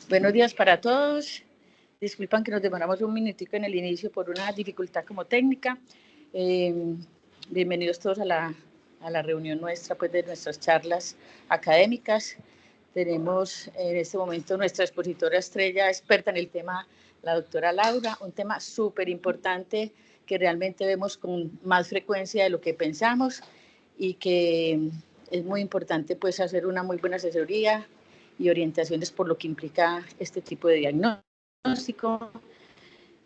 Buenos días para todos. Disculpan que nos demoramos un minutico en el inicio por una dificultad como técnica. Bienvenidos todos a la reunión nuestra, pues de nuestras charlas académicas. Tenemos en este momento nuestra expositora estrella, experta en el tema, la doctora Laura, un tema súper importante que realmente vemos con más frecuencia de lo que pensamos y que es muy importante pues hacer una muy buena asesoría y orientaciones por lo que implica este tipo de diagnóstico.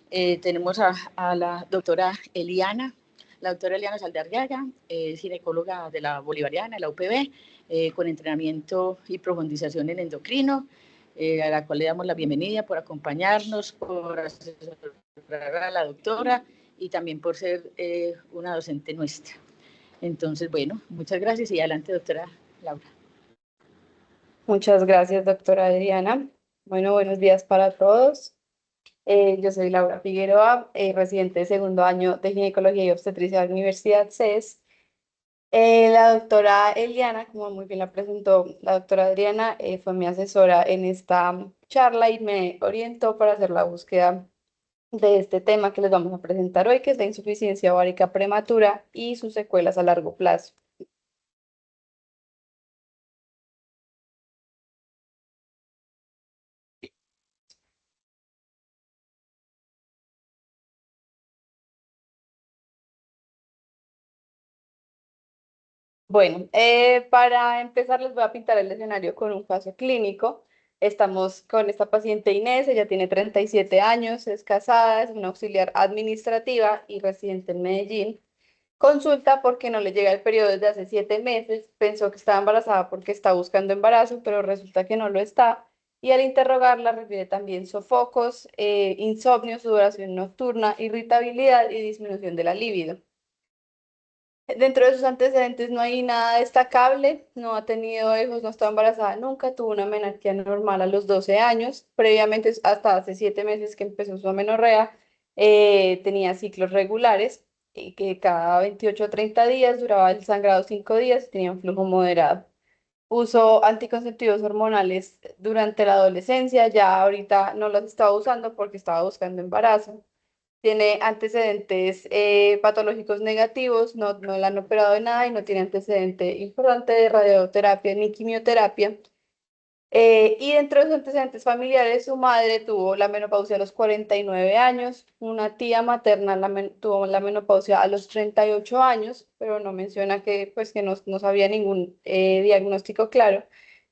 Tenemos a la doctora Eliana. La doctora Eliana Saldarriaga, ginecóloga de la Bolivariana, de la UPB, con entrenamiento y profundización en endocrino, a la cual le damos la bienvenida por acompañarnos, por asesorar a la doctora y también por ser una docente nuestra. Entonces, bueno, muchas gracias y adelante, doctora Laura. Muchas gracias, doctora Adriana. Bueno, buenos días para todos. Yo soy Laura Figueroa, residente de segundo año de Ginecología y Obstetricia de la Universidad CES. La doctora Eliana, como muy bien la presentó la doctora Adriana, fue mi asesora en esta charla y me orientó para hacer la búsqueda de este tema que les vamos a presentar hoy, que es la insuficiencia ovárica prematura y sus secuelas a largo plazo. Bueno, para empezar les voy a pintar el escenario con un caso clínico. Estamos con esta paciente Inés, ella tiene 37 años, es casada, es una auxiliar administrativa y residente en Medellín. Consulta porque no le llega el periodo desde hace 7 meses, pensó que estaba embarazada porque está buscando embarazo, pero resulta que no lo está. Y al interrogarla refiere también sofocos, insomnio, sudoración nocturna, irritabilidad y disminución de la libido. Dentro de sus antecedentes no hay nada destacable, no ha tenido hijos, no estaba embarazada nunca, tuvo una menarquía normal a los 12 años, previamente hasta hace 7 meses que empezó su amenorrea, tenía ciclos regulares, que cada 28 o 30 días duraba el sangrado 5 días y tenía un flujo moderado. Usó anticonceptivos hormonales durante la adolescencia, ya ahorita no los estaba usando porque estaba buscando embarazo. Tiene antecedentes patológicos negativos, no le han operado de nada y no tiene antecedente importante de radioterapia ni quimioterapia. Y dentro de sus antecedentes familiares, su madre tuvo la menopausia a los 49 años, una tía materna tuvo la menopausia a los 38 años, pero no menciona que, pues, que no sabía ningún diagnóstico claro.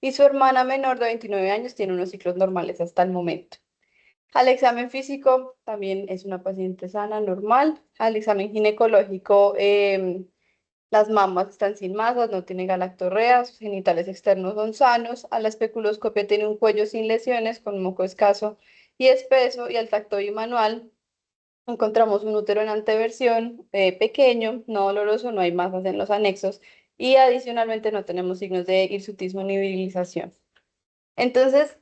Y su hermana menor de 29 años tiene unos ciclos normales hasta el momento. Al examen físico también es una paciente sana, normal. Al examen ginecológico, las mamas están sin masas, no tiene galactorrea, sus genitales externos son sanos. A la especuloscopia tiene un cuello sin lesiones, con moco escaso y espeso. Y al tacto bimanual encontramos un útero en anteversión, pequeño, no doloroso, no hay masas en los anexos. Y adicionalmente no tenemos signos de hirsutismo ni virilización. Entonces,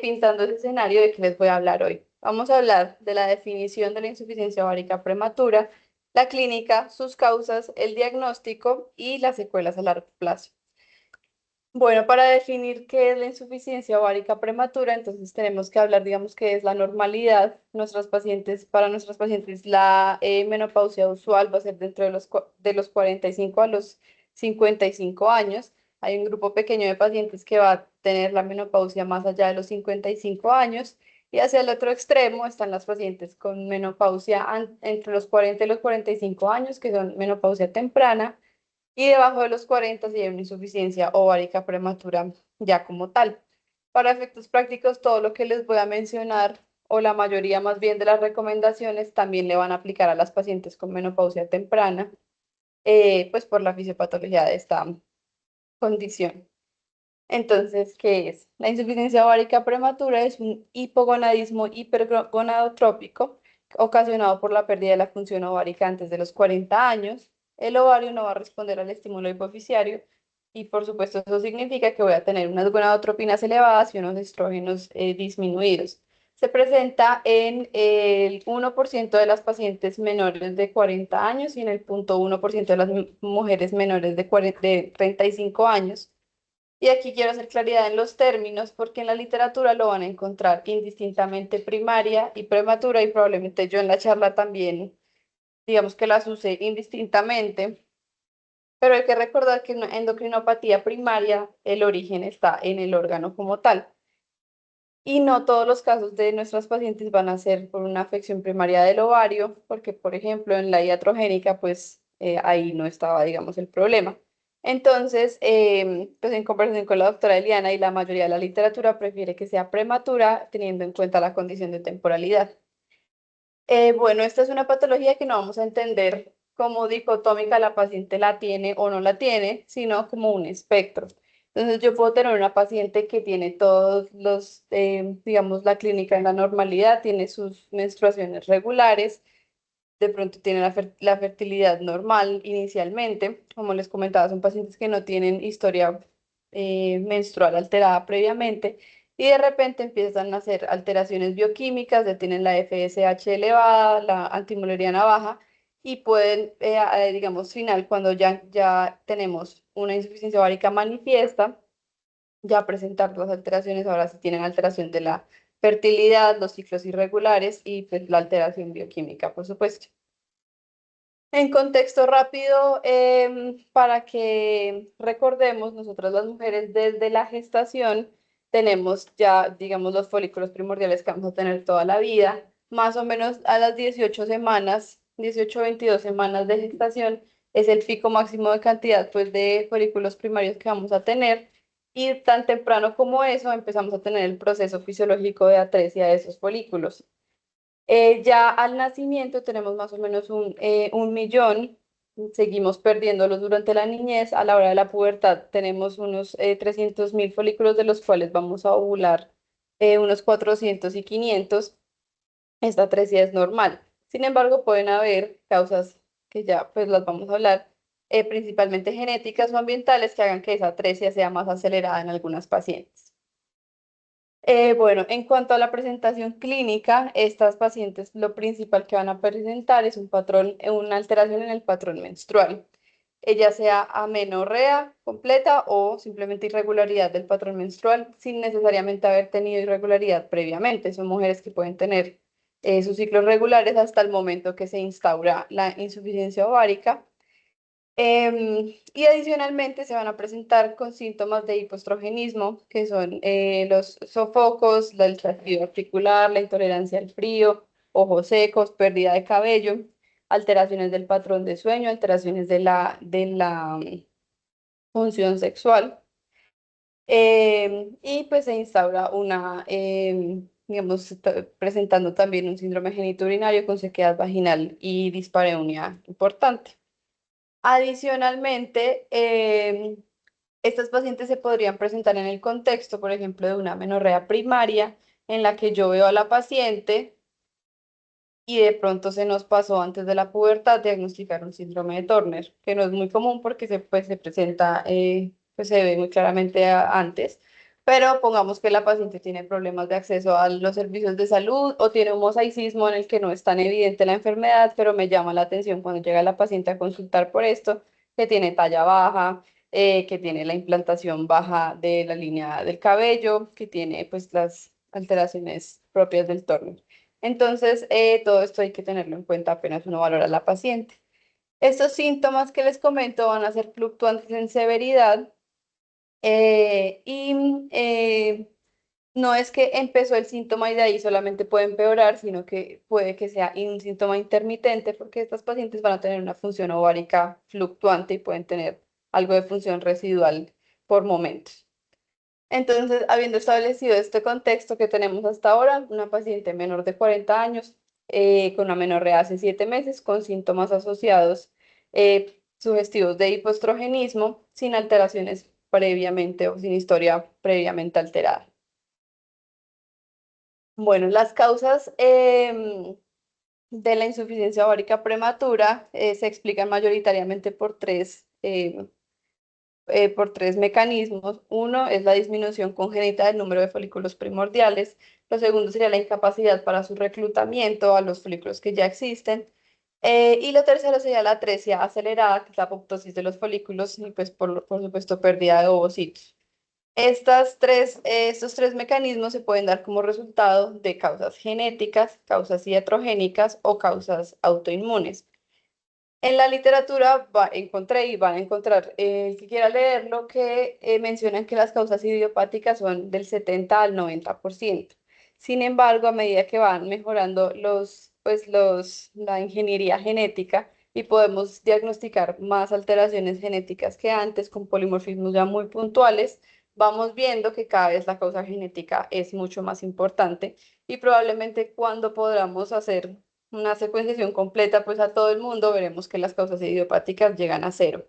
pintando ese escenario de que les voy a hablar hoy. Vamos a hablar de la definición de la insuficiencia ovárica prematura, la clínica, sus causas, el diagnóstico y las secuelas a largo plazo. Bueno, para definir qué es la insuficiencia ovárica prematura, entonces tenemos que hablar, digamos, qué es la normalidad. Para nuestras pacientes, la menopausia usual va a ser dentro de los 45 a los 55 años. Hay un grupo pequeño de pacientes que va a tener la menopausia más allá de los 55 años. Y hacia el otro extremo están las pacientes con menopausia entre los 40 y los 45 años, que son menopausia temprana y debajo de los 40 si hay una insuficiencia ovárica prematura ya como tal. Para efectos prácticos, todo lo que les voy a mencionar, o la mayoría más bien de las recomendaciones, también le van a aplicar a las pacientes con menopausia temprana, pues por la fisiopatología de esta condición. Entonces, ¿qué es? La insuficiencia ovárica prematura es un hipogonadismo hipergonadotrópico ocasionado por la pérdida de la función ovárica antes de los 40 años. El ovario no va a responder al estímulo hipoficiario y por supuesto eso significa que voy a tener unas gonadotropinas elevadas y unos estrógenos disminuidos. Se presenta en el 1% de las pacientes menores de 40 años y en el 0,1% de las mujeres menores de 35 años. Y aquí quiero hacer claridad en los términos porque en la literatura lo van a encontrar indistintamente primaria y prematura y probablemente yo en la charla también, digamos que las use indistintamente. Pero hay que recordar que en una endocrinopatía primaria el origen está en el órgano como tal. Y no todos los casos de nuestras pacientes van a ser por una afección primaria del ovario, porque por ejemplo en la iatrogénica, pues ahí no estaba, digamos, el problema. Entonces, pues en conversación con la doctora Eliana y la mayoría de la literatura prefiere que sea prematura, teniendo en cuenta la condición de temporalidad. Bueno, esta es una patología que no vamos a entender como dicotómica, la paciente la tiene o no la tiene, sino como un espectro. Entonces, yo puedo tener una paciente que tiene todos los, digamos, la clínica en la normalidad, tiene sus menstruaciones regulares, de pronto tiene la fertilidad normal inicialmente. Como les comentaba, son pacientes que no tienen historia menstrual alterada previamente y de repente empiezan a hacer alteraciones bioquímicas, ya tienen la FSH elevada, la antimoleriana baja y pueden, digamos, final, cuando ya tenemos una insuficiencia ovárica manifiesta, ya presentar las alteraciones, ahora sí tienen alteración de la fertilidad, los ciclos irregulares y pues la alteración bioquímica, por supuesto. En contexto rápido, para que recordemos, nosotras las mujeres desde la gestación tenemos ya, digamos, los folículos primordiales que vamos a tener toda la vida, más o menos a las 18 semanas, 18 o 22 semanas de gestación es el pico máximo de cantidad pues, de folículos primarios que vamos a tener y tan temprano como eso empezamos a tener el proceso fisiológico de atresia de esos folículos. Ya al nacimiento tenemos más o menos un millón, seguimos perdiéndolos durante la niñez, a la hora de la pubertad tenemos unos 300.000 folículos de los cuales vamos a ovular unos 400 y 500. Esta atresia es normal. Sin embargo, pueden haber causas que ya pues las vamos a hablar, principalmente genéticas o ambientales que hagan que esa atresia sea más acelerada en algunas pacientes. Bueno, en cuanto a la presentación clínica, estas pacientes lo principal que van a presentar es un patrón, una alteración en el patrón menstrual, ya sea amenorrea completa o simplemente irregularidad del patrón menstrual sin necesariamente haber tenido irregularidad previamente. Son mujeres que pueden tener sus ciclos regulares hasta el momento que se instaura la insuficiencia ovárica. Y adicionalmente se van a presentar con síntomas de hipoestrogenismo, que son los sofocos, el chasquido articular, la intolerancia al frío, ojos secos, pérdida de cabello, alteraciones del patrón de sueño, alteraciones de la función sexual. Y pues se instaura una, digamos, presentando también un síndrome genitourinario con sequedad vaginal y dispareunia importante. Adicionalmente, estas pacientes se podrían presentar en el contexto, por ejemplo, de una menorrea primaria, en la que yo veo a la paciente y de pronto se nos pasó antes de la pubertad diagnosticar un síndrome de Turner, que no es muy común porque se presenta, pues se ve muy claramente antes, pero pongamos que la paciente tiene problemas de acceso a los servicios de salud o tiene un mosaicismo en el que no es tan evidente la enfermedad, pero me llama la atención cuando llega la paciente a consultar por esto, que tiene talla baja, que tiene la implantación baja de la línea del cabello, que tiene pues las alteraciones propias del Turner. Entonces, todo esto hay que tenerlo en cuenta apenas uno valora a la paciente. Estos síntomas que les comento van a ser fluctuantes en severidad y no es que empezó el síntoma y de ahí solamente puede empeorar, sino que puede que sea un síntoma intermitente porque estas pacientes van a tener una función ovárica fluctuante y pueden tener algo de función residual por momentos. Entonces, habiendo establecido este contexto que tenemos hasta ahora, una paciente menor de 40 años con una menorrea hace 7 meses con síntomas asociados sugestivos de hipoestrogenismo sin alteraciones previamente o sin historia previamente alterada. Bueno, las causas de la insuficiencia ovárica prematura se explican mayoritariamente por tres mecanismos. Uno es la disminución congénita del número de folículos primordiales. Lo segundo sería la incapacidad para su reclutamiento a los folículos que ya existen. Y lo tercero sería la atresia acelerada, que es la apoptosis de los folículos y pues por supuesto pérdida de ovocitos. Estos tres mecanismos se pueden dar como resultado de causas genéticas, causas iatrogénicas o causas autoinmunes. En la literatura encontré y van a encontrar, el que quiera leerlo, que mencionan que las causas idiopáticas son del 70 al 90%. Sin embargo, a medida que van mejorando la ingeniería genética y podemos diagnosticar más alteraciones genéticas que antes con polimorfismos ya muy puntuales, vamos viendo que cada vez la causa genética es mucho más importante y probablemente cuando podamos hacer una secuenciación completa, pues a todo el mundo veremos que las causas idiopáticas llegan a cero.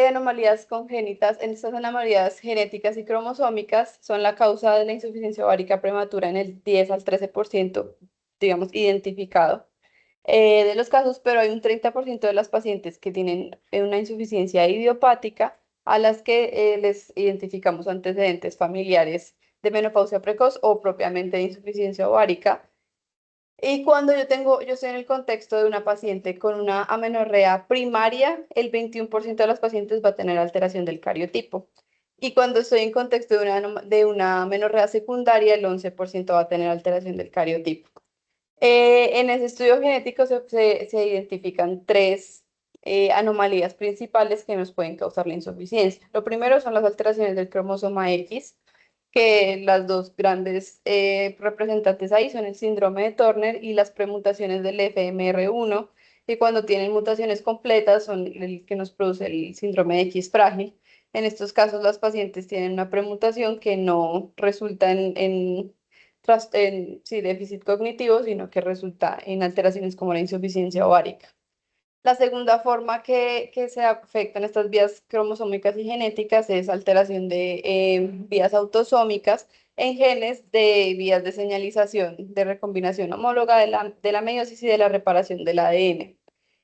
Anomalías congénitas, en estas anomalías genéticas y cromosómicas son la causa de la insuficiencia ovárica prematura en el 10 al 13%, digamos, identificado de los casos, pero hay un 30% de las pacientes que tienen una insuficiencia idiopática a las que les identificamos antecedentes familiares de menopausia precoz o propiamente de insuficiencia ovárica. Y cuando yo estoy en el contexto de una paciente con una amenorrea primaria, el 21% de las pacientes va a tener alteración del cariotipo. Y cuando estoy en contexto de una amenorrea secundaria, el 11% va a tener alteración del cariotipo. En ese estudio genético se identifican tres anomalías principales que nos pueden causar la insuficiencia. Lo primero son las alteraciones del cromosoma X, que las dos grandes representantes ahí son el síndrome de Turner y las premutaciones del FMR1, que cuando tienen mutaciones completas son el que nos produce el síndrome de X frágil. En estos casos, las pacientes tienen una premutación que no resulta en déficit cognitivo, sino que resulta en alteraciones como la insuficiencia ovárica. La segunda forma que se afectan estas vías cromosómicas y genéticas es alteración de vías autosómicas en genes de vías de señalización de recombinación homóloga de la meiosis y de la reparación del ADN.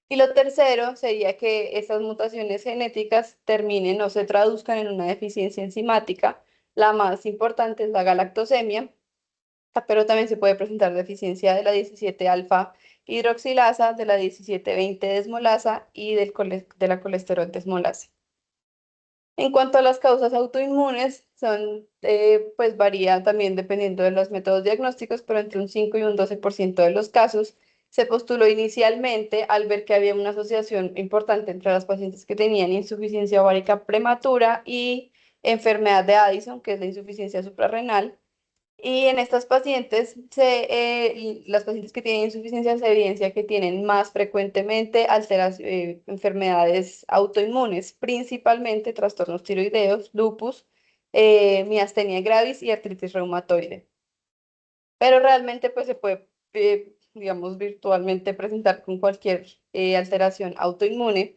Y lo tercero sería que estas mutaciones genéticas terminen o se traduzcan en una deficiencia enzimática. La más importante es la galactosemia, pero también se puede presentar deficiencia de la 17 alfa hidroxilasa, de la 17-20 desmolasa y de la colesterol desmolasa. En cuanto a las causas autoinmunes, pues varía también dependiendo de los métodos diagnósticos, pero entre un 5 y un 12% de los casos se postuló inicialmente al ver que había una asociación importante entre las pacientes que tenían insuficiencia ovárica prematura y enfermedad de Addison, que es la insuficiencia suprarrenal. Y en estas pacientes, las pacientes que tienen insuficiencia se evidencia que tienen más frecuentemente enfermedades autoinmunes, principalmente trastornos tiroideos, lupus, miastenia gravis y artritis reumatoide. Pero realmente pues se puede, digamos, virtualmente presentar con cualquier alteración autoinmune.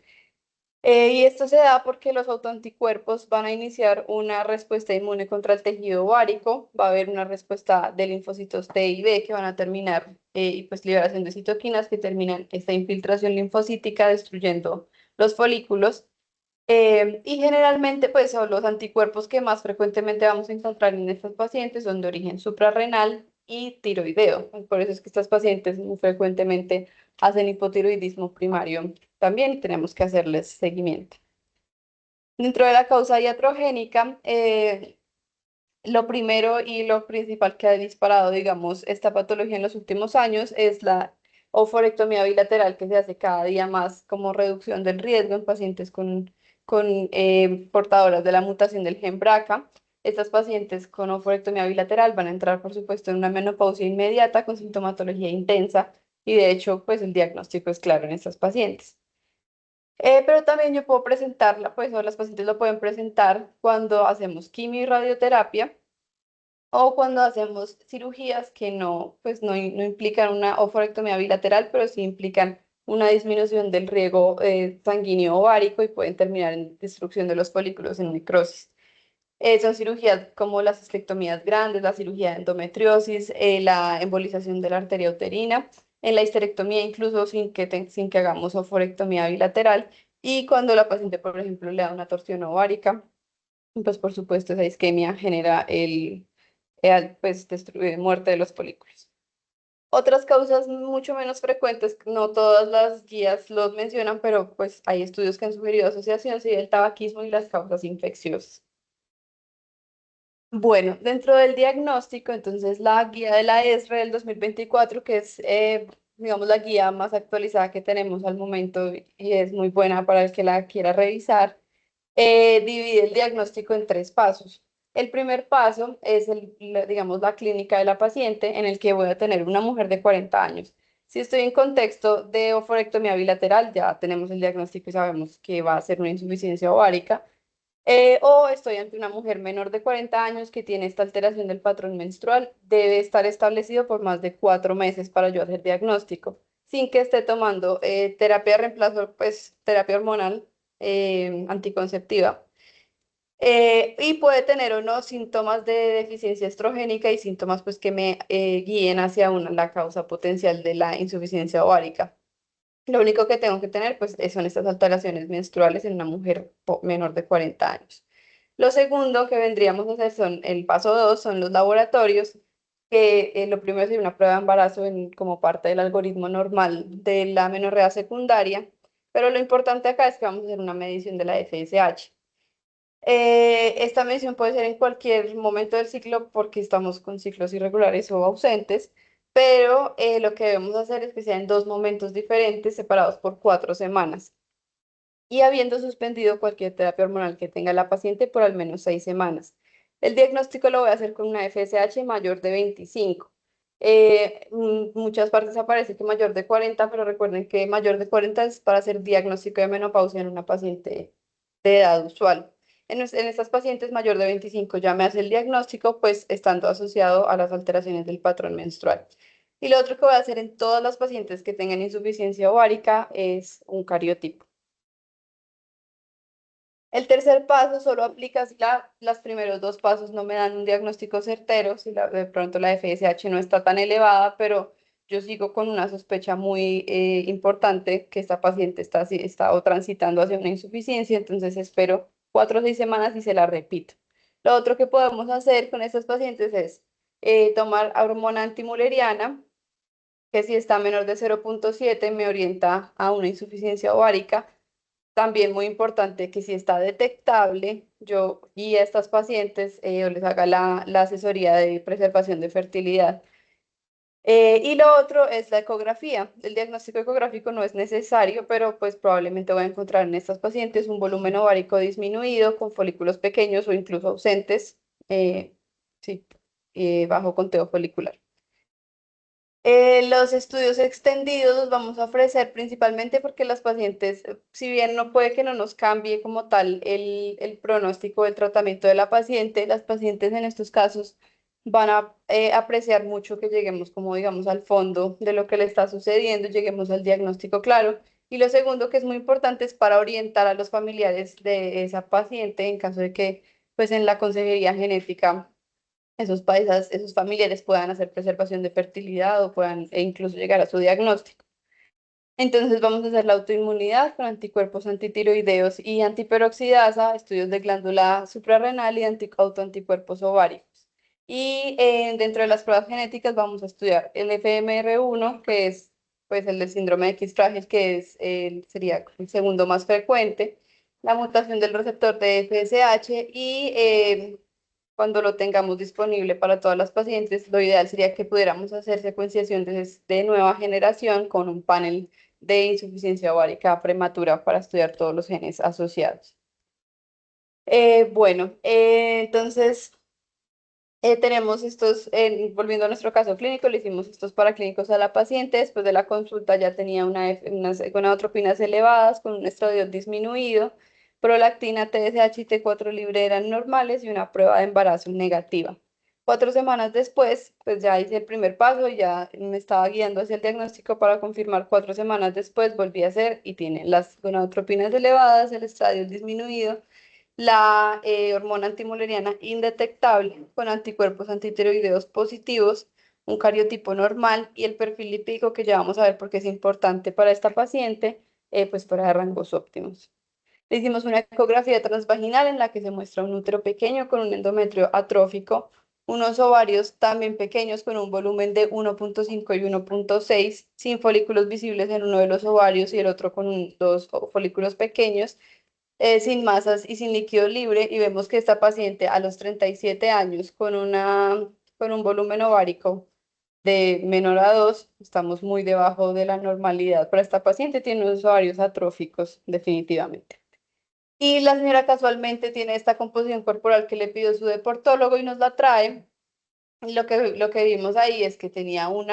Y esto se da porque los autoanticuerpos van a iniciar una respuesta inmune contra el tejido ovárico, va a haber una respuesta de linfocitos T y B que van a terminar, y pues liberación de citoquinas que terminan esta infiltración linfocítica destruyendo los folículos. Y generalmente pues son los anticuerpos que más frecuentemente vamos a encontrar en estos pacientes son de origen suprarrenal y tiroideo. Por eso es que estas pacientes muy frecuentemente hacen hipotiroidismo primario también y tenemos que hacerles seguimiento. Dentro de la causa iatrogénica, lo primero y lo principal que ha disparado, digamos, esta patología en los últimos años es la oforectomía bilateral que se hace cada día más como reducción del riesgo en pacientes con portadoras de la mutación del gen BRCA. Estas pacientes con oforectomía bilateral van a entrar, por supuesto, en una menopausia inmediata con sintomatología intensa y de hecho, pues el diagnóstico es claro en estas pacientes. Pero también yo puedo presentarla, pues o las pacientes lo pueden presentar cuando hacemos quimio y radioterapia o cuando hacemos cirugías que no, pues no implican una oforectomía bilateral, pero sí implican una disminución del riego sanguíneo ovárico y pueden terminar en destrucción de los folículos en necrosis. Son cirugías como las estectomías grandes, la cirugía de endometriosis, la embolización de la arteria uterina, en la histerectomía incluso sin que hagamos oforectomía bilateral y cuando la paciente, por ejemplo, le da una torsión ovárica, pues por supuesto esa isquemia genera pues muerte de los folículos. Otras causas mucho menos frecuentes, no todas las guías los mencionan, pero pues hay estudios que han sugerido asociación, sí, el tabaquismo y las causas infecciosas. Bueno, dentro del diagnóstico, entonces la guía de la ESRE del 2024, que es, digamos, la guía más actualizada que tenemos al momento y es muy buena para el que la quiera revisar, divide el diagnóstico en tres pasos. El primer paso es, digamos, la clínica de la paciente, en el que voy a tener una mujer de 40 años. Si estoy en contexto de oforectomía bilateral, ya tenemos el diagnóstico y sabemos que va a ser una insuficiencia ovárica. O estoy ante una mujer menor de 40 años que tiene esta alteración del patrón menstrual, debe estar establecido por más de 4 meses para yo hacer diagnóstico, sin que esté tomando terapia de reemplazo, pues terapia hormonal anticonceptiva. Y puede tener o no síntomas de deficiencia estrogénica y síntomas pues que me guíen hacia la causa potencial de la insuficiencia ovárica. Lo único que tengo que tener, pues, son estas alteraciones menstruales en una mujer menor de 40 años. Lo segundo que vendríamos a hacer son, el paso 2, son los laboratorios, que lo primero es una prueba de embarazo como parte del algoritmo normal de la menorrea secundaria, pero lo importante acá es que vamos a hacer una medición de la FSH. Esta medición puede ser en cualquier momento del ciclo porque estamos con ciclos irregulares o ausentes, pero lo que debemos hacer es que sea en dos momentos diferentes, separados por 4 semanas, y habiendo suspendido cualquier terapia hormonal que tenga la paciente por al menos 6 semanas. El diagnóstico lo voy a hacer con una FSH mayor de 25. Muchas partes aparece que mayor de 40, pero recuerden que mayor de 40 es para hacer diagnóstico de menopausia en una paciente de edad usual. En estas pacientes mayor de 25 ya me hace el diagnóstico, pues estando asociado a las alteraciones del patrón menstrual. Y lo otro que voy a hacer en todas las pacientes que tengan insuficiencia ovárica es un cariotipo. El tercer paso solo aplica si los primeros dos pasos no me dan un diagnóstico certero, si de pronto la FSH no está tan elevada, pero yo sigo con una sospecha muy importante que esta paciente está o transitando hacia una insuficiencia, entonces espero 4 o 6 semanas y se la repito. Lo otro que podemos hacer con estas pacientes es tomar hormona antimuleriana, que si está menor de 0,7 me orienta a una insuficiencia ovárica. También muy importante que si está detectable, yo guíe a estas pacientes o les haga la asesoría de preservación de fertilidad. Y lo otro es la ecografía. El diagnóstico ecográfico no es necesario, pero pues probablemente voy a encontrar en estas pacientes un volumen ovárico disminuido, con folículos pequeños o incluso ausentes, eh, sí, bajo conteo folicular. Los estudios extendidos los vamos a ofrecer principalmente porque las pacientes, si bien no puede que no nos cambie como tal el pronóstico del tratamiento de la paciente, las pacientes en estos casos van a apreciar mucho que lleguemos como digamos al fondo de lo que le está sucediendo, lleguemos al diagnóstico claro. Y lo segundo que es muy importante es para orientar a los familiares de esa paciente en caso de que pues en la consejería genética esos paisas, esos familiares puedan hacer preservación de fertilidad o puedan incluso llegar a su diagnóstico. Entonces vamos a hacer la autoinmunidad con anticuerpos antitiroideos y antiperoxidasa, estudios de glándula suprarrenal y autoanticuerpos ováricos. Y dentro de las pruebas genéticas vamos a estudiar el FMR1, que es pues el del síndrome de X frágil, que es, sería el segundo más frecuente, la mutación del receptor de FSH y cuando lo tengamos disponible para todas las pacientes, lo ideal sería que pudiéramos hacer secuenciación de nueva generación con un panel de insuficiencia ovárica prematura para estudiar todos los genes asociados. Bueno, entonces tenemos estos, volviendo a nuestro caso clínico, le hicimos estos paraclínicos a la paciente, después de la consulta ya tenía unas gonadotropinas elevadas con un estradiol disminuido, prolactina, TSH y T4 libre eran normales y una prueba de embarazo negativa. 4 semanas después, pues ya hice el primer paso y ya me estaba guiando hacia el diagnóstico para confirmar 4 semanas después, volví a hacer y tiene las gonadotropinas elevadas, el estradiol disminuido, la hormona antimuleriana indetectable con anticuerpos antitiroideos positivos, un cariotipo normal y el perfil lipídico que ya vamos a ver porque es importante para esta paciente, pues para rangos óptimos. Le hicimos una ecografía transvaginal en la que se muestra un útero pequeño con un endometrio atrófico unos ovarios también pequeños con un volumen de 1,5 y 1,6, sin folículos visibles en uno de los ovarios y el otro con dos folículos pequeños, sin masas y sin líquido libre. Y vemos que esta paciente a los 37 años con un volumen ovárico de menor a 2, estamos muy debajo de la normalidad. Para esta paciente tiene unos ovarios atróficos, definitivamente. Y la señora casualmente tiene esta composición corporal que le pidió su deportólogo y nos la trae. Y lo que vimos ahí es que tenía un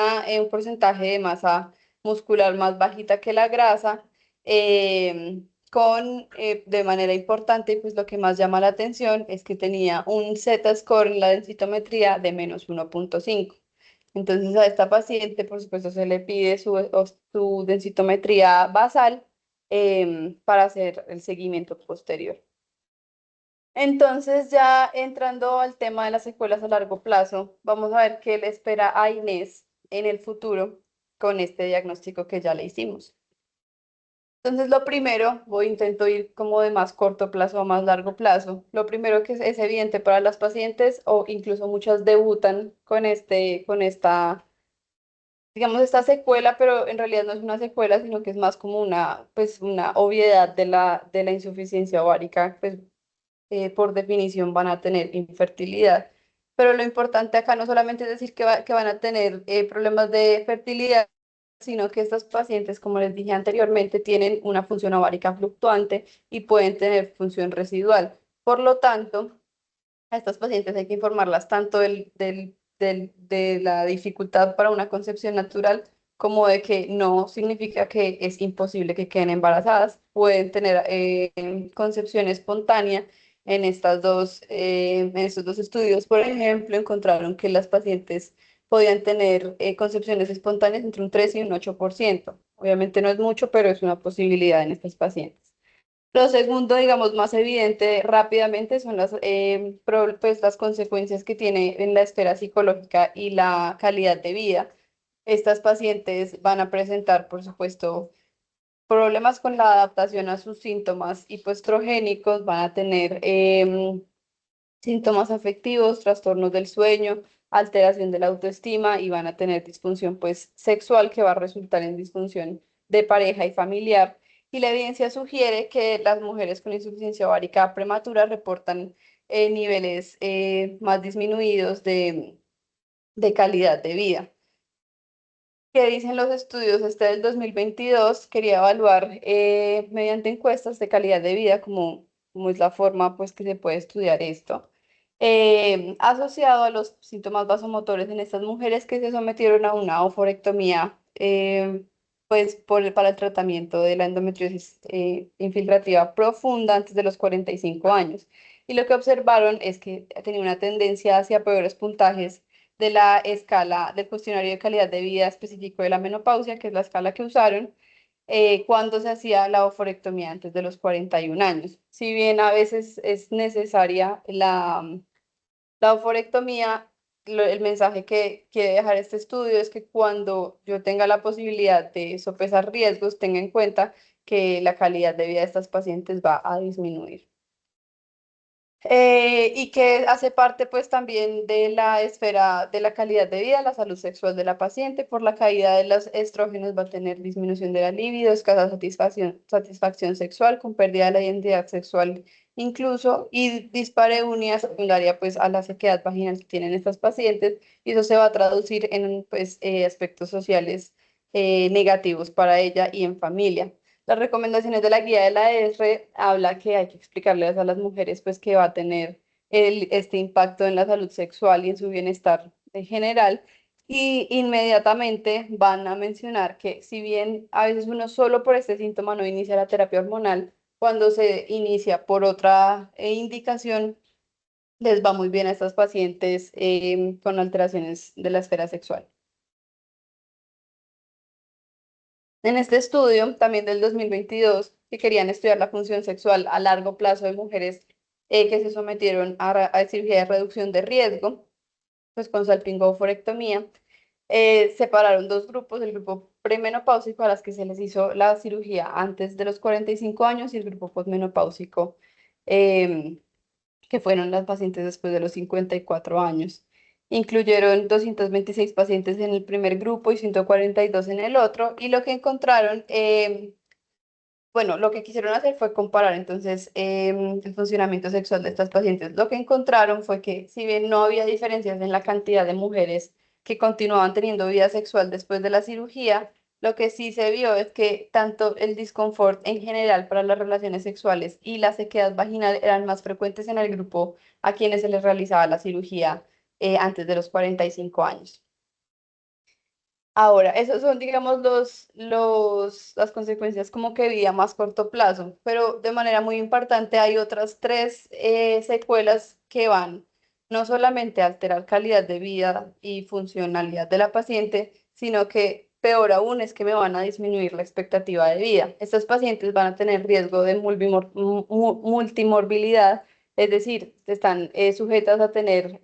porcentaje de masa muscular más bajita que la grasa, de manera importante, pues lo que más llama la atención es que tenía un Z-score en la densitometría de -1,5. Entonces a esta paciente, por supuesto, se le pide su densitometría basal, para hacer el seguimiento posterior. Entonces, ya entrando al tema de las secuelas a largo plazo, vamos a ver qué le espera a Inés en el futuro con este diagnóstico que ya le hicimos. Entonces, lo primero, intento ir como de más corto plazo a más largo plazo. Lo primero que es evidente para las pacientes, o incluso muchas debutan con esta, digamos, esta secuela, pero en realidad no es una secuela, sino que es más como pues, una obviedad de la insuficiencia ovárica, pues por definición van a tener infertilidad. Pero lo importante acá no solamente es decir que van a tener problemas de fertilidad, sino que estas pacientes, como les dije anteriormente, tienen una función ovárica fluctuante y pueden tener función residual. Por lo tanto, a estas pacientes hay que informarlas tanto de la dificultad para una concepción natural, como de que no significa que es imposible que queden embarazadas. Pueden tener concepción espontánea. En estos dos estudios, por ejemplo, encontraron que las pacientes podían tener concepciones espontáneas entre un 3 y un 8%. Obviamente no es mucho, pero es una posibilidad en estas pacientes. Lo segundo, digamos, más evidente rápidamente son pues, las consecuencias que tiene en la esfera psicológica y la calidad de vida. Estas pacientes van a presentar, por supuesto, problemas con la adaptación a sus síntomas hipoestrogénicos, van a tener síntomas afectivos, trastornos del sueño, alteración de la autoestima y van a tener disfunción pues sexual que va a resultar en disfunción de pareja y familiar. Y la evidencia sugiere que las mujeres con insuficiencia ovárica prematura reportan niveles más disminuidos de calidad de vida. ¿Qué dicen los estudios? Este del 2022 quería evaluar mediante encuestas de calidad de vida, como es la forma pues, que se puede estudiar esto, asociado a los síntomas vasomotores en estas mujeres que se sometieron a una oforectomía, pues para el tratamiento de la endometriosis infiltrativa profunda antes de los 45 años. Y lo que observaron es que tenía una tendencia hacia peores puntajes de la escala del cuestionario de calidad de vida específico de la menopausia, que es la escala que usaron, cuando se hacía la oforectomía antes de los 41 años. Si bien a veces es necesaria la oforectomía, el mensaje que quiere dejar este estudio es que cuando yo tenga la posibilidad de sopesar riesgos, tenga en cuenta que la calidad de vida de estas pacientes va a disminuir. Y que hace parte pues también de la esfera de la calidad de vida, la salud sexual de la paciente. Por la caída de los estrógenos va a tener disminución de la libido, escasa satisfacción sexual, con pérdida de la identidad sexual incluso, y dispareunia secundaria pues a la sequedad vaginal que tienen estas pacientes, y eso se va a traducir en pues aspectos sociales negativos para ella y en familia. Las recomendaciones de la guía de la ESRE habla que hay que explicarles a las mujeres pues que va a tener este impacto en la salud sexual y en su bienestar en general. Y inmediatamente van a mencionar que si bien a veces uno solo por este síntoma no inicia la terapia hormonal, cuando se inicia por otra indicación, les va muy bien a estas pacientes con alteraciones de la esfera sexual. En este estudio, también del 2022, que querían estudiar la función sexual a largo plazo de mujeres que se sometieron a cirugía de reducción de riesgo, pues con salpingoforectomía, separaron dos grupos, el grupo premenopáusico a las que se les hizo la cirugía antes de los 45 años y el grupo posmenopáusico, que fueron las pacientes después de los 54 años. Incluyeron 226 pacientes en el primer grupo y 142 en el otro, y lo que encontraron, bueno, lo que quisieron hacer fue comparar entonces el funcionamiento sexual de estas pacientes. Lo que encontraron fue que si bien no había diferencias en la cantidad de mujeres que continuaban teniendo vida sexual después de la cirugía, lo que sí se vio es que tanto el disconfort en general para las relaciones sexuales y la sequedad vaginal eran más frecuentes en el grupo a quienes se les realizaba la cirugía antes de los 45 años. Ahora, esos son, digamos, las consecuencias como que vi a más corto plazo, pero de manera muy importante hay otras tres secuelas que van no solamente a alterar calidad de vida y funcionalidad de la paciente, sino que peor aún es que me van a disminuir la expectativa de vida. Estas pacientes van a tener riesgo de multimorbilidad, es decir, están sujetas a tener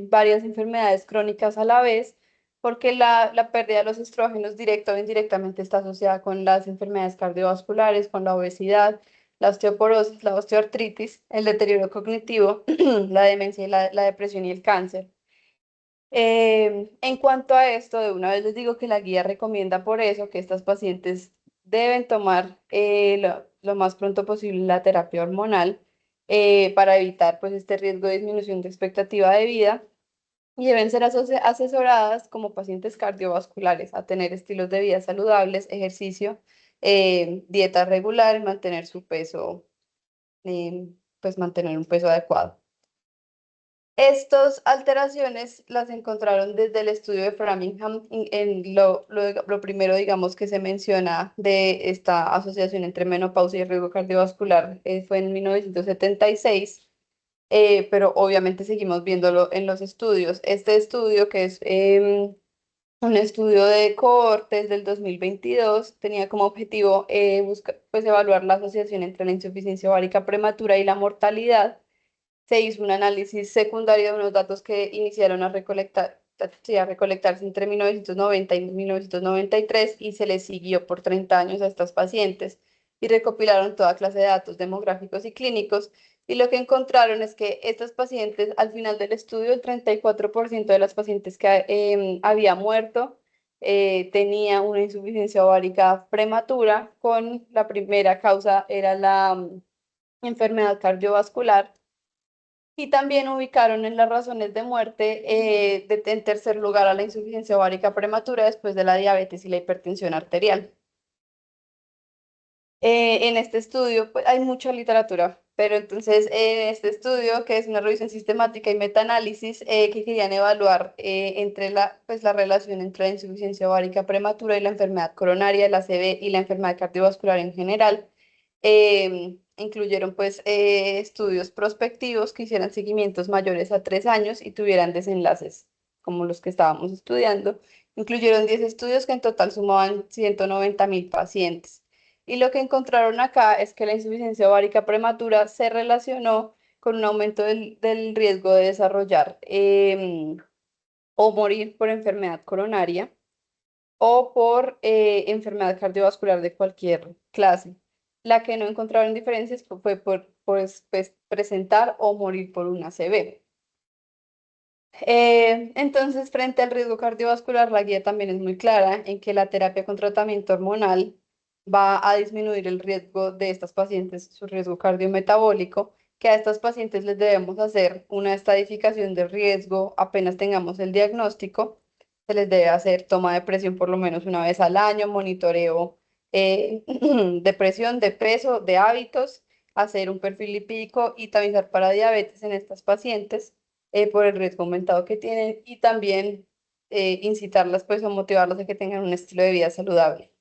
varias enfermedades crónicas a la vez porque la pérdida de los estrógenos directa o indirectamente está asociada con las enfermedades cardiovasculares, con la obesidad, la osteoporosis, la osteoartritis, el deterioro cognitivo, la demencia y la depresión y el cáncer. En cuanto a esto, de una vez les digo que la guía recomienda por eso que estas pacientes deben tomar lo más pronto posible la terapia hormonal para evitar pues este riesgo de disminución de expectativa de vida y deben ser asesoradas como pacientes cardiovasculares a tener estilos de vida saludables, ejercicio, dieta regular y mantener su peso, pues mantener un peso adecuado. Estas alteraciones las encontraron desde el estudio de Framingham. En lo primero, digamos, que se menciona de esta asociación entre menopausia y riesgo cardiovascular fue en 1976, pero obviamente seguimos viéndolo en los estudios. Este estudio, que es un estudio de cohortes del 2022, tenía como objetivo pues, evaluar la asociación entre la insuficiencia ovárica prematura y la mortalidad. Se hizo un análisis secundario de unos datos que iniciaron sí, a recolectarse entre 1990 y 1993 y se les siguió por 30 años a estas pacientes y recopilaron toda clase de datos demográficos y clínicos. Y lo que encontraron es que estas pacientes, al final del estudio, el 34% de las pacientes que había muerto tenía una insuficiencia ovárica prematura, con la primera causa era la enfermedad cardiovascular y también ubicaron en las razones de muerte en tercer lugar a la insuficiencia ovárica prematura después de la diabetes y la hipertensión arterial. En este estudio, pues hay mucha literatura, pero entonces en este estudio, que es una revisión sistemática y metaanálisis, que querían evaluar entre pues, la relación entre la insuficiencia ovárica prematura y la enfermedad coronaria, la ACV y la enfermedad cardiovascular en general, incluyeron pues estudios prospectivos que hicieran seguimientos mayores a 3 años y tuvieran desenlaces como los que estábamos estudiando. Incluyeron 10 estudios que en total sumaban 190.000 pacientes. Y lo que encontraron acá es que la insuficiencia ovárica prematura se relacionó con un aumento del riesgo de desarrollar o morir por enfermedad coronaria o por enfermedad cardiovascular de cualquier clase. La que no encontraron diferencias fue por pues, presentar o morir por una ACV. Entonces, frente al riesgo cardiovascular, la guía también es muy clara en que la terapia con tratamiento hormonal va a disminuir el riesgo de estas pacientes, su riesgo cardiometabólico, que a estas pacientes les debemos hacer una estadificación de riesgo apenas tengamos el diagnóstico. Se les debe hacer toma de presión por lo menos una vez al año, monitoreo de presión, de peso, de hábitos, hacer un perfil lipídico y tamizar para diabetes en estas pacientes por el riesgo aumentado que tienen y también incitarlas pues o motivarlas a que tengan un estilo de vida saludable.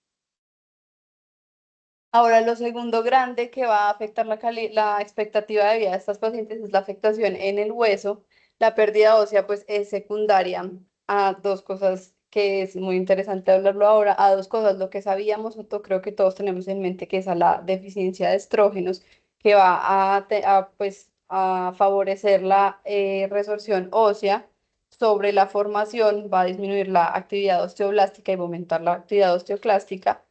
Ahora, lo segundo grande que va a afectar la expectativa de vida de estas pacientes es la afectación en el hueso. La pérdida ósea pues es secundaria a dos cosas que es muy interesante hablarlo ahora, a dos cosas, lo que sabíamos, creo que todos tenemos en mente que es a la deficiencia de estrógenos, que va pues, a favorecer la resorción ósea sobre la formación, va a disminuir la actividad osteoblástica y va a aumentar la actividad osteoclástica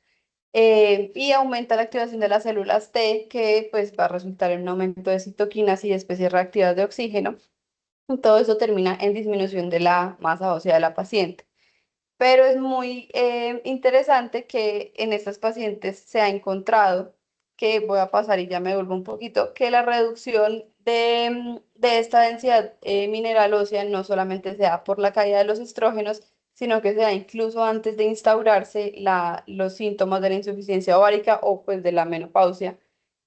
y aumenta la activación de las células T, que pues va a resultar en un aumento de citoquinas y de especies reactivas de oxígeno. Todo eso termina en disminución de la masa ósea de la paciente. Pero es muy interesante que en estas pacientes se ha encontrado, que voy a pasar y ya me vuelvo un poquito, que la reducción de esta densidad mineral ósea no solamente se da por la caída de los estrógenos, sino que se da incluso antes de instaurarse los síntomas de la insuficiencia ovárica o pues de la menopausia.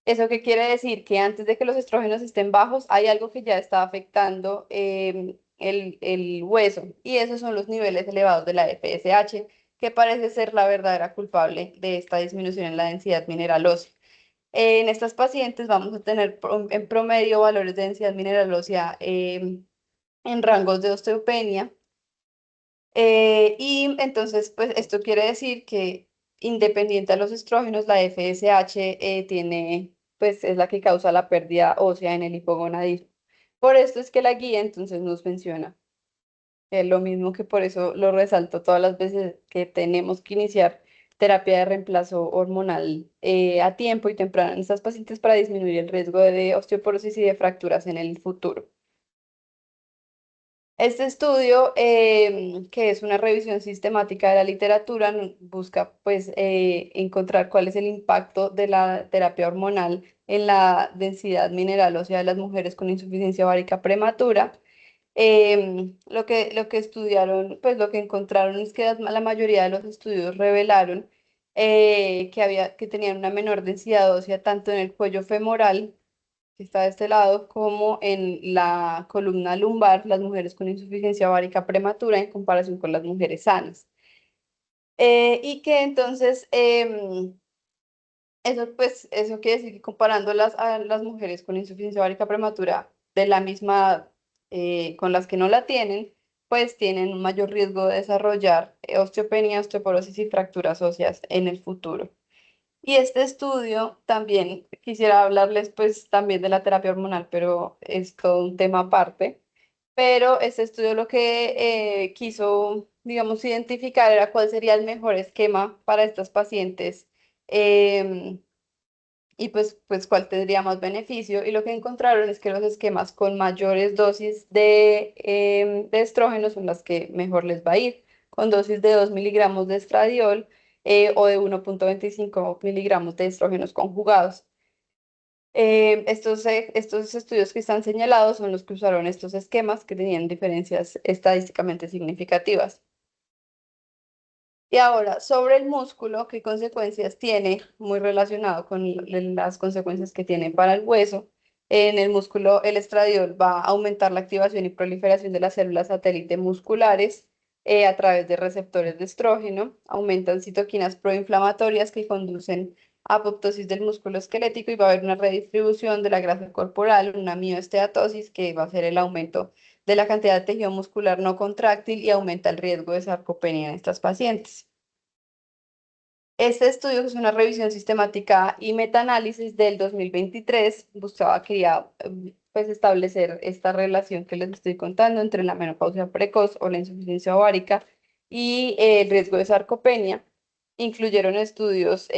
¿Eso qué quiere decir? Que antes de que los estrógenos estén bajos, hay algo que ya está afectando el hueso, y esos son los niveles elevados de la FSH, que parece ser la verdadera culpable de esta disminución en la densidad mineral ósea. En estas pacientes vamos a tener en promedio valores de densidad mineral ósea en rangos de osteopenia. Y entonces, pues esto quiere decir que independiente a los estrógenos, la FSH pues es la que causa la pérdida ósea en el hipogonadismo. Por esto es que la guía entonces nos menciona lo mismo, que por eso lo resalto todas las veces que tenemos que iniciar terapia de reemplazo hormonal a tiempo y temprano en estas pacientes para disminuir el riesgo de osteoporosis y de fracturas en el futuro. Este estudio, que es una revisión sistemática de la literatura, busca pues encontrar cuál es el impacto de la terapia hormonal en la densidad mineral ósea de las mujeres con insuficiencia ovárica prematura. Lo que estudiaron, pues lo que encontraron es que la mayoría de los estudios revelaron que tenían una menor densidad ósea tanto en el cuello femoral, que está de este lado, como en la columna lumbar, las mujeres con insuficiencia ovárica prematura en comparación con las mujeres sanas. Y que entonces eso quiere decir que comparando a las mujeres con insuficiencia ovárica prematura de la misma con las que no la tienen, pues tienen un mayor riesgo de desarrollar osteopenia, osteoporosis y fracturas óseas en el futuro. Y este estudio también quisiera hablarles pues también de la terapia hormonal, pero es todo un tema aparte. Pero este estudio lo que quiso, digamos, identificar era cuál sería el mejor esquema para estas pacientes. em, y pues cuál tendría más beneficio. Y lo que encontraron es que los esquemas con mayores dosis de estrógenos son las que mejor les va a ir, con dosis de 2 miligramos de estradiol o de 1,25 miligramos de estrógenos conjugados. Estos estudios que están señalados son los que usaron estos esquemas que tenían diferencias estadísticamente significativas. Y ahora, sobre el músculo, ¿qué consecuencias tiene? Muy relacionado con las consecuencias que tiene para el hueso. En el músculo, el estradiol va a aumentar la activación y proliferación de las células satélite musculares a través de receptores de estrógeno. Aumentan citoquinas proinflamatorias que conducen a apoptosis del músculo esquelético, y va a haber una redistribución de la grasa corporal, una mioesteatosis, que va a ser el aumento de la cantidad de tejido muscular no contráctil y aumenta el riesgo de sarcopenia en estas pacientes. Este estudio, que es una revisión sistemática y metaanálisis del 2023, quería pues establecer esta relación que les estoy contando entre la menopausia precoz o la insuficiencia ovárica y el riesgo de sarcopenia. Incluyeron estudios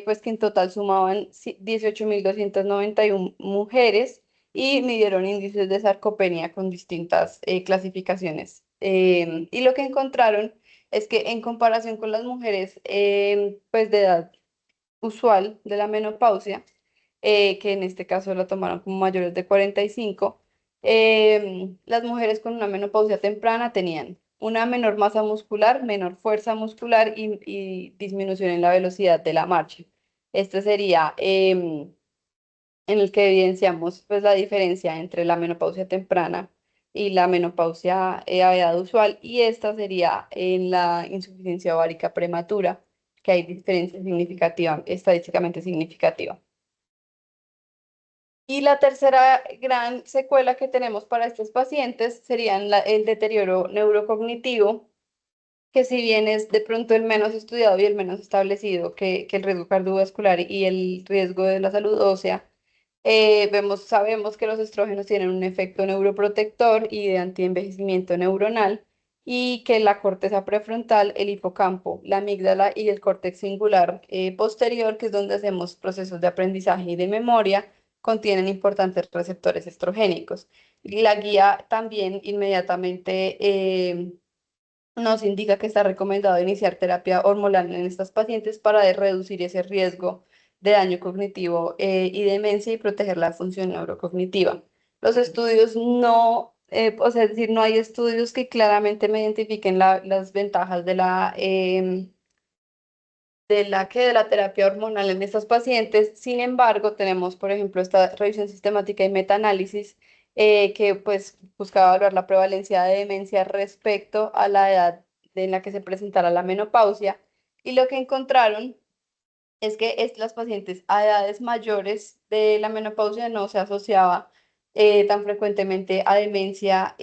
pues que en total sumaban 18.291 mujeres y midieron índices de sarcopenia con distintas clasificaciones. Y lo que encontraron es que en comparación con las mujeres pues de edad usual de la menopausia, que en este caso la tomaron como mayores de 45, las mujeres con una menopausia temprana tenían una menor masa muscular, menor fuerza muscular y disminución en la velocidad de la marcha. Este sería en el que evidenciamos pues la diferencia entre la menopausia temprana y la menopausia a edad usual, y esta sería en la insuficiencia ovárica prematura, que hay diferencia significativa, estadísticamente significativa. Y la tercera gran secuela que tenemos para estos pacientes sería el deterioro neurocognitivo, que si bien es de pronto el menos estudiado y el menos establecido que el riesgo cardiovascular y el riesgo de la salud ósea, sabemos que los estrógenos tienen un efecto neuroprotector y de antienvejecimiento neuronal, y que la corteza prefrontal, el hipocampo, la amígdala y el córtex singular posterior, que es donde hacemos procesos de aprendizaje y de memoria, contienen importantes receptores estrogénicos. Y la guía también inmediatamente nos indica que está recomendado iniciar terapia hormonal en estas pacientes para reducir ese riesgo de daño cognitivo y demencia y proteger la función neurocognitiva. Los estudios no, o sea, es decir, no hay estudios que claramente me identifiquen las ventajas de la terapia hormonal en estos pacientes. Sin embargo, tenemos, por ejemplo, esta revisión sistemática y metaanálisis que pues buscaba evaluar la prevalencia de demencia respecto a la edad en la que se presentara la menopausia. Y lo que encontraron es que las pacientes a edades mayores de la menopausia no se asociaba tan frecuentemente a demencia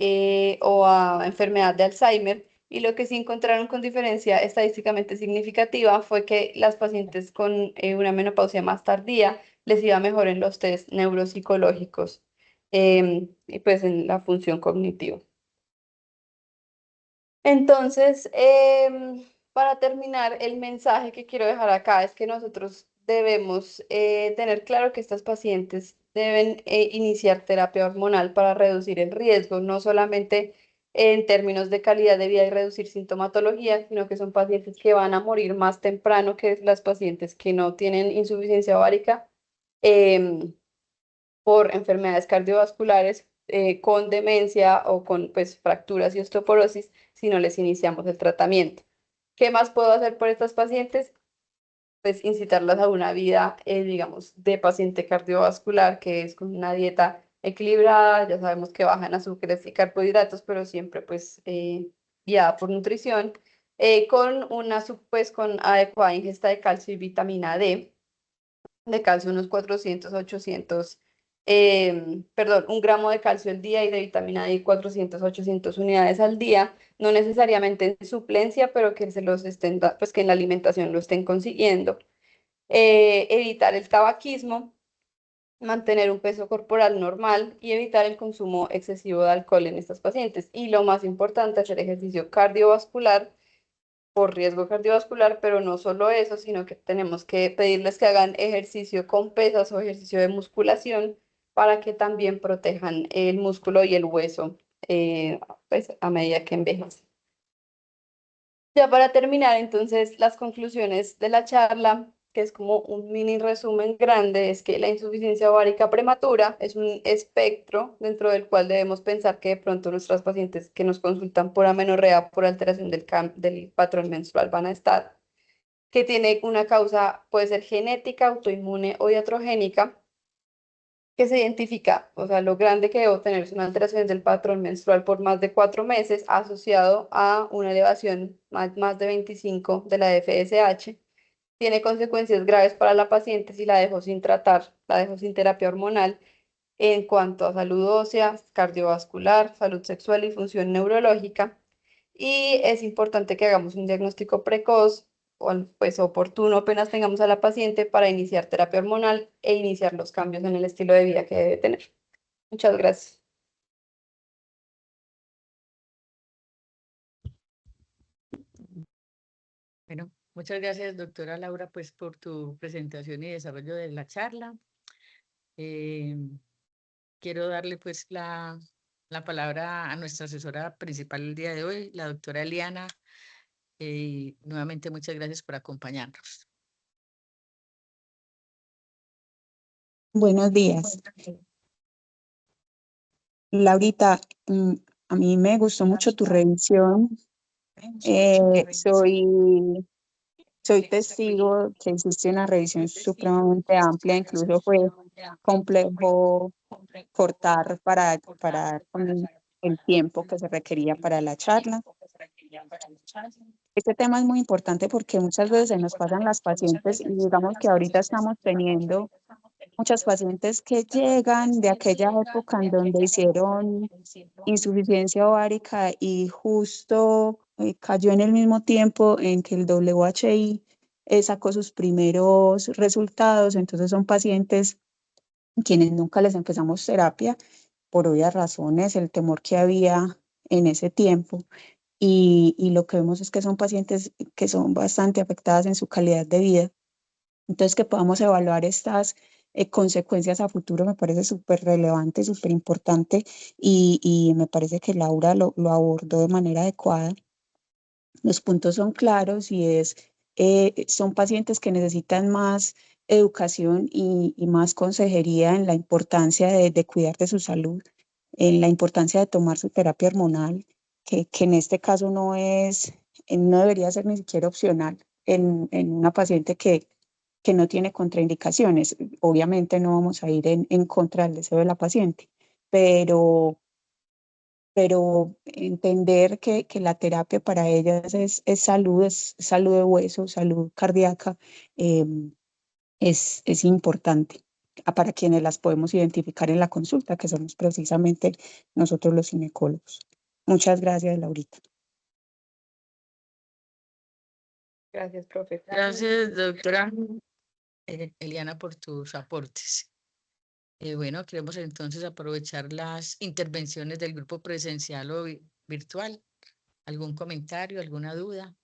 o a enfermedad de Alzheimer. Y lo que sí encontraron con diferencia estadísticamente significativa fue que las pacientes con una menopausia más tardía les iba mejor en los test neuropsicológicos y pues en la función cognitiva. Entonces, para terminar, el mensaje que quiero dejar acá es que nosotros debemos tener claro que estas pacientes deben iniciar terapia hormonal para reducir el riesgo, no solamente en términos de calidad de vida y reducir sintomatología, sino que son pacientes que van a morir más temprano que las pacientes que no tienen insuficiencia ovárica. em, por enfermedades cardiovasculares con demencia o con pues, fracturas y osteoporosis si no les iniciamos el tratamiento. ¿Qué más puedo hacer por estas pacientes? Pues incitarlas a una vida, digamos, de paciente cardiovascular, que es con una dieta equilibrada, ya sabemos que bajan azúcares y carbohidratos, pero siempre pues guiada por nutrición, pues con adecuada ingesta de calcio y vitamina D, de calcio unos 400, 800, perdón, 1 gramo de calcio al día y de vitamina D 400, 800 unidades al día, no necesariamente en suplencia, pero que se los estén, pues que en la alimentación lo estén consiguiendo. Evitar el tabaquismo, mantener un peso corporal normal y evitar el consumo excesivo de alcohol en estas pacientes. Y lo más importante, hacer ejercicio cardiovascular por riesgo cardiovascular, pero no solo eso, sino que tenemos que pedirles que hagan ejercicio con pesas o ejercicio de musculación para que también protejan el músculo y el hueso pues, a medida que envejecen. Ya para terminar, entonces, las conclusiones de la charla, que es como un mini resumen grande, es que la insuficiencia ovárica prematura es un espectro dentro del cual debemos pensar que de pronto nuestras pacientes que nos consultan por amenorrea, por alteración del patrón menstrual van a estar, que tiene una causa, puede ser genética, autoinmune o iatrogénica, que se identifica, o sea, lo grande que debo tener es una alteración del patrón menstrual por más de 4 meses asociado a una elevación más de 25 de la FSH. Tiene consecuencias graves para la paciente si la dejo sin tratar, la dejo sin terapia hormonal en cuanto a salud ósea, cardiovascular, salud sexual y función neurológica. Y es importante que hagamos un diagnóstico precoz o pues oportuno apenas tengamos a la paciente para iniciar terapia hormonal e iniciar los cambios en el estilo de vida que debe tener. Muchas gracias. Bueno, muchas gracias, doctora Laura, pues por tu presentación y desarrollo de la charla. Eh, Quiero darle pues la palabra a nuestra asesora principal el día de hoy, la doctora Eliana. Nuevamente, muchas gracias por acompañarnos. Buenos días. Laurita, a mí me gustó mucho tu revisión. Soy testigo que hiciste una revisión supremamente amplia, incluso fue complejo cortar para dar con el tiempo que se requería para la charla. Este tema es muy importante porque muchas veces se nos pasan las pacientes y digamos que ahorita estamos teniendo muchas pacientes que llegan de aquella época en donde hicieron insuficiencia ovárica y justo cayó en el mismo tiempo en que el WHI sacó sus primeros resultados. Entonces son pacientes quienes nunca les empezamos terapia por obvias razones, el temor que había en ese tiempo. Y lo que vemos es que son pacientes que son bastante afectadas en su calidad de vida. Entonces, que podamos evaluar estas consecuencias a futuro me parece súper relevante, súper importante y me parece que Laura lo abordó de manera adecuada. Los puntos son claros y son pacientes que necesitan más educación y más consejería en la importancia de cuidar de su salud, en la importancia de tomar su terapia hormonal, que en este caso no debería ser ni siquiera opcional en una paciente que no tiene contraindicaciones. Obviamente no vamos a ir en contra del deseo de la paciente, pero entender que la terapia para ellas es salud de hueso, salud cardíaca, eh, es importante para quienes las podemos identificar en la consulta, que somos precisamente nosotros los ginecólogos. Muchas gracias, Laurita. Gracias, profe. Gracias, doctora Eliana, por tus aportes. Bueno, queremos entonces aprovechar las intervenciones del grupo presencial o virtual. ¿Algún comentario, alguna duda?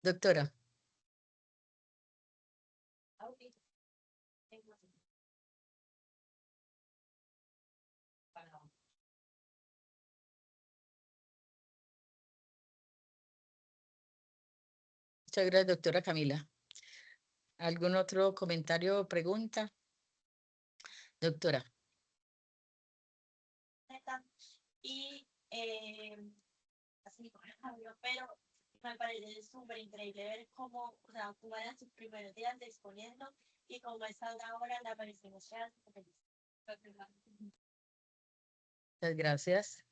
Doctora. Muchas gracias, doctora Camila. ¿Algún otro comentario o pregunta? Doctora. Y así, pero me parece súper increíble ver cómo, o sea, cómo eran sus primeros días de exponiendo y cómo está ahora la aparición social. Muchas gracias.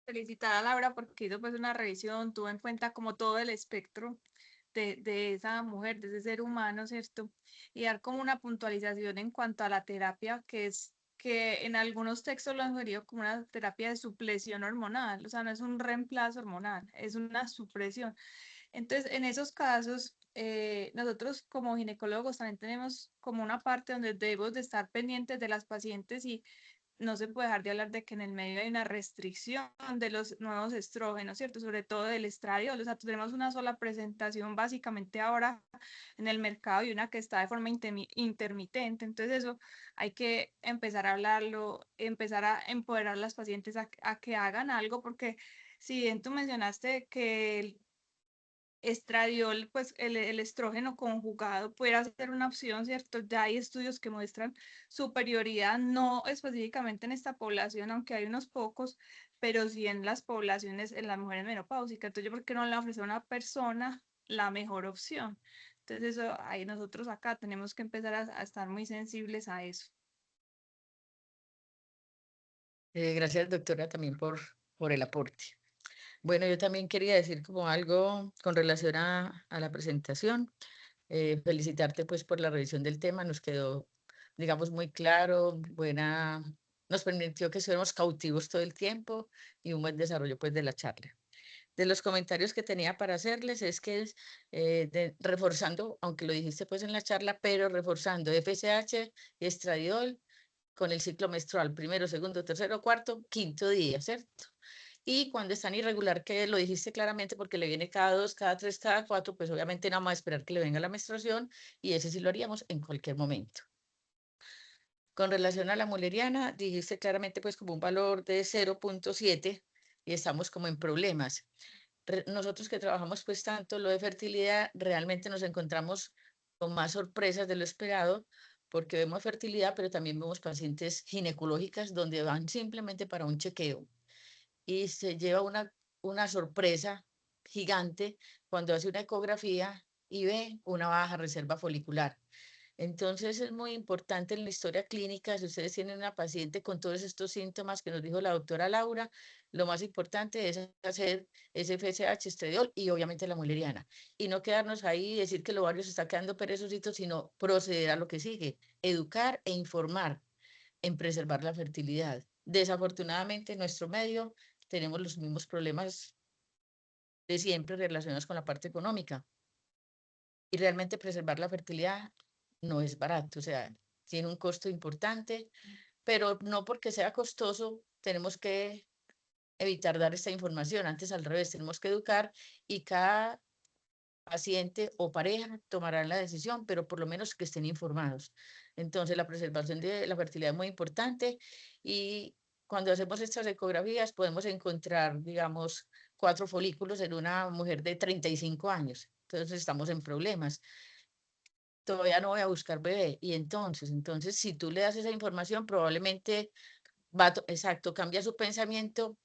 Felicitar a Laura porque hizo pues una revisión, tuvo en cuenta como todo el espectro de esa mujer, de ese ser humano, ¿cierto? Y dar como una puntualización en cuanto a la terapia, que es que en algunos textos lo han sugerido como una terapia de supresión hormonal, o sea, no es un reemplazo hormonal, es una supresión. Entonces, en esos casos, nosotros como ginecólogos también tenemos como una parte donde debemos de estar pendientes de las pacientes y no se puede dejar de hablar de que en el medio hay una restricción de los nuevos estrógenos, ¿cierto? Sobre todo del estradiol. O sea, tenemos una sola presentación básicamente ahora en el mercado y una que está de forma intermitente. Entonces eso hay que empezar a hablarlo, empezar a empoderar a las pacientes a que hagan algo, porque si bien tú mencionaste que el estradiol, pues el estrógeno conjugado pudiera ser una opción, ¿cierto? Ya hay estudios que muestran superioridad, no específicamente en esta población, aunque hay unos pocos, pero sí en las poblaciones, en las mujeres menopáusicas. Entonces, ¿por qué no le ofrece a una persona la mejor opción? Entonces, eso, ahí nosotros acá tenemos que empezar a estar muy sensibles a eso. Gracias, doctora, también por el aporte. Bueno, yo también quería decir como algo con relación a la presentación. Felicitarte pues por la revisión del tema, nos quedó, digamos, muy claro, nos permitió que estuviéramos cautivos todo el tiempo y un buen desarrollo pues de la charla. De los comentarios que tenía para hacerles es que reforzando, aunque lo dijiste pues en la charla, pero reforzando FSH y estradiol con el ciclo menstrual, primero, segundo, tercero, cuarto, quinto día, ¿cierto? Y cuando están irregular, que lo dijiste claramente, porque le viene cada 2, cada 3, cada 4, pues obviamente nada más esperar que le venga la menstruación y ese sí lo haríamos en cualquier momento. Con relación a la mulleriana, dijiste claramente pues como un valor de 0.7 y estamos como en problemas. Nosotros que trabajamos pues tanto lo de fertilidad, realmente nos encontramos con más sorpresas de lo esperado, porque vemos fertilidad, pero también vemos pacientes ginecológicas donde van simplemente para un chequeo y se lleva una sorpresa gigante cuando hace una ecografía y ve una baja reserva folicular. Entonces es muy importante en la historia clínica, si ustedes tienen una paciente con todos estos síntomas que nos dijo la doctora Laura, lo más importante es hacer ese FSH, estradiol y obviamente la mulleriana. Y no quedarnos ahí y decir que el ovario se está quedando perezosito, sino proceder a lo que sigue, educar e informar en preservar la fertilidad. Desafortunadamente en nuestro medio tenemos los mismos problemas de siempre relacionados con la parte económica. Y realmente preservar la fertilidad no es barato, o sea, tiene un costo importante, pero no porque sea costoso tenemos que evitar dar esta información. Antes al revés, tenemos que educar y cada paciente o pareja tomarán la decisión, pero por lo menos que estén informados. Entonces, la preservación de la fertilidad es muy importante y cuando hacemos estas ecografías podemos encontrar, digamos, 4 folículos en una mujer de 35 años. Entonces, estamos en problemas. Todavía no voy a buscar bebé. Y entonces, si tú le das esa información, probablemente exacto, cambia su pensamiento,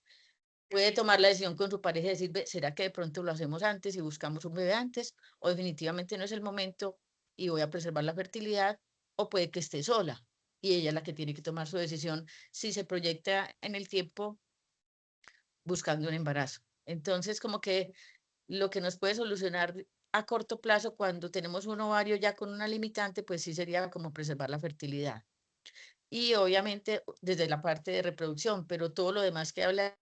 puede tomar la decisión con su pareja y decir, ¿será que de pronto lo hacemos antes y buscamos un bebé antes? O definitivamente no es el momento y voy a preservar la fertilidad, o puede que esté sola y ella es la que tiene que tomar su decisión si se proyecta en el tiempo buscando un embarazo. Entonces, como que lo que nos puede solucionar a corto plazo cuando tenemos un ovario ya con una limitante, pues sí sería como preservar la fertilidad. Y obviamente desde la parte de reproducción, pero todo lo demás que habla,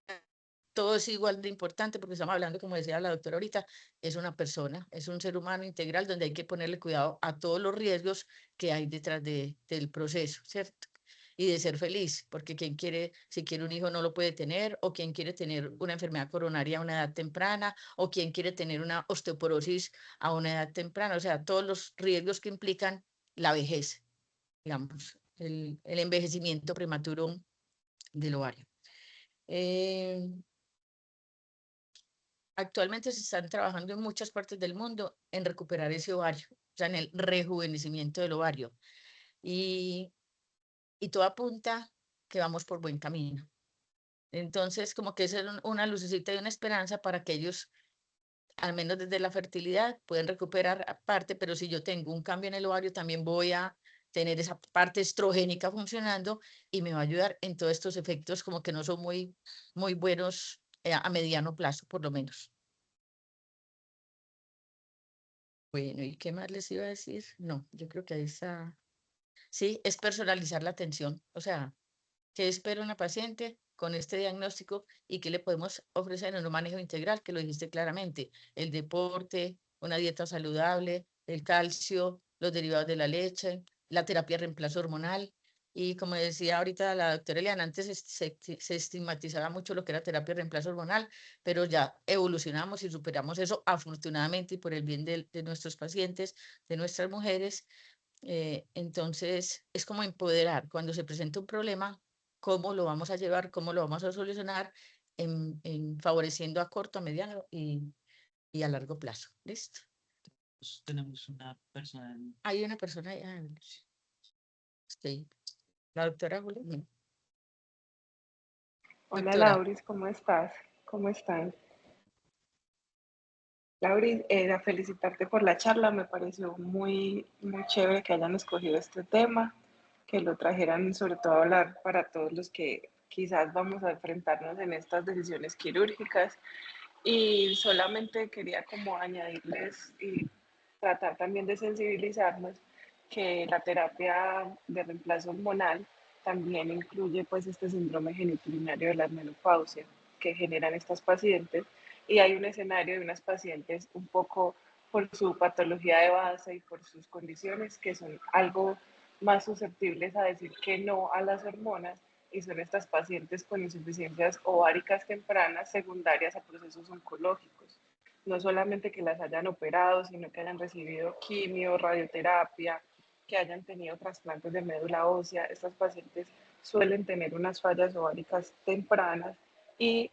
todo es igual de importante porque estamos hablando, como decía la doctora ahorita, es una persona, es un ser humano integral donde hay que ponerle cuidado a todos los riesgos que hay detrás del proceso, ¿cierto? Y de ser feliz, porque quien quiere, si quiere un hijo no lo puede tener, o quien quiere tener una enfermedad coronaria a una edad temprana, o quien quiere tener una osteoporosis a una edad temprana, o sea, todos los riesgos que implican la vejez, digamos, el envejecimiento prematuro del ovario. Actualmente se están trabajando en muchas partes del mundo en recuperar ese ovario, o sea, en el rejuvenecimiento del ovario. Y todo apunta que vamos por buen camino. Entonces, como que es una lucecita y una esperanza para que ellos, al menos desde la fertilidad, pueden recuperar parte, pero si yo tengo un cambio en el ovario, también voy a tener esa parte estrogénica funcionando y me va a ayudar en todos estos efectos como que no son muy, muy buenos a mediano plazo, por lo menos. Bueno, ¿y qué más les iba a decir? No, yo creo que ahí está. Sí, es personalizar la atención. O sea, ¿qué espera una paciente con este diagnóstico y qué le podemos ofrecer en un manejo integral? Que lo dijiste claramente, el deporte, una dieta saludable, el calcio, los derivados de la leche, la terapia de reemplazo hormonal. Y como decía ahorita la doctora Eliana, antes se estigmatizaba mucho lo que era terapia de reemplazo hormonal, pero ya evolucionamos y superamos eso afortunadamente y por el bien de nuestros pacientes, de nuestras mujeres. Entonces, es como empoderar cuando se presenta un problema, cómo lo vamos a llevar, cómo lo vamos a solucionar, favoreciendo a corto, a mediano y a largo plazo. ¿Listo? Tenemos una persona. Hay una persona, sí, la doctora Julia. Hola Doctora. Lauris, ¿cómo estás? ¿Cómo están? Lauris, era felicitarte por la charla, me pareció muy, muy chévere que hayan escogido este tema, que lo trajeran sobre todo a hablar para todos los que quizás vamos a enfrentarnos en estas decisiones quirúrgicas. Y solamente quería como añadirles y tratar también de sensibilizarnos que la terapia de reemplazo hormonal también incluye pues este síndrome genitourinario de la menopausia que generan estas pacientes, y hay un escenario de unas pacientes un poco por su patología de base y por sus condiciones que son algo más susceptibles a decir que no a las hormonas, y son estas pacientes con insuficiencias ováricas tempranas secundarias a procesos oncológicos. No solamente que las hayan operado, sino que hayan recibido quimio, radioterapia, que hayan tenido trasplantes de médula ósea. Estas pacientes suelen tener unas fallas ováricas tempranas y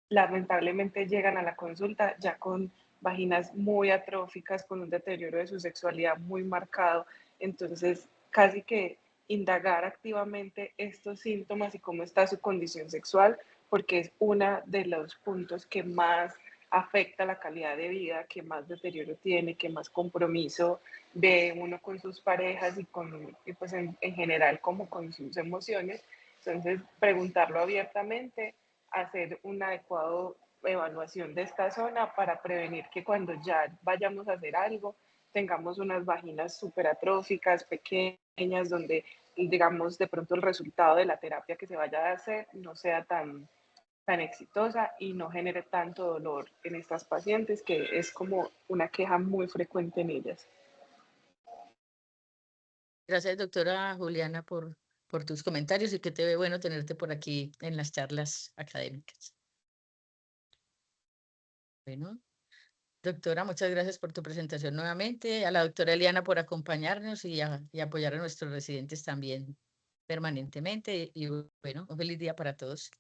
lamentablemente llegan a la consulta ya con vaginas muy atróficas, con un deterioro de su sexualidad muy marcado. Entonces, casi que indagar activamente estos síntomas y cómo está su condición sexual, porque es uno de los puntos que más afecta la calidad de vida, que más deterioro tiene, que más compromiso ve uno con sus parejas y pues en general como con sus emociones. Entonces, preguntarlo abiertamente, hacer una adecuada evaluación de esta zona para prevenir que cuando ya vayamos a hacer algo tengamos unas vaginas súper atróficas, pequeñas, donde digamos de pronto el resultado de la terapia que se vaya a hacer no sea tan exitosa y no genere tanto dolor en estas pacientes, que es como una queja muy frecuente en ellas. Gracias, doctora Juliana, por tus comentarios y que te ve bueno tenerte por aquí en las charlas académicas. Bueno, Doctora, muchas gracias por tu presentación nuevamente, a la doctora Eliana por acompañarnos y apoyar a nuestros residentes también permanentemente. Y bueno, un feliz día para todos.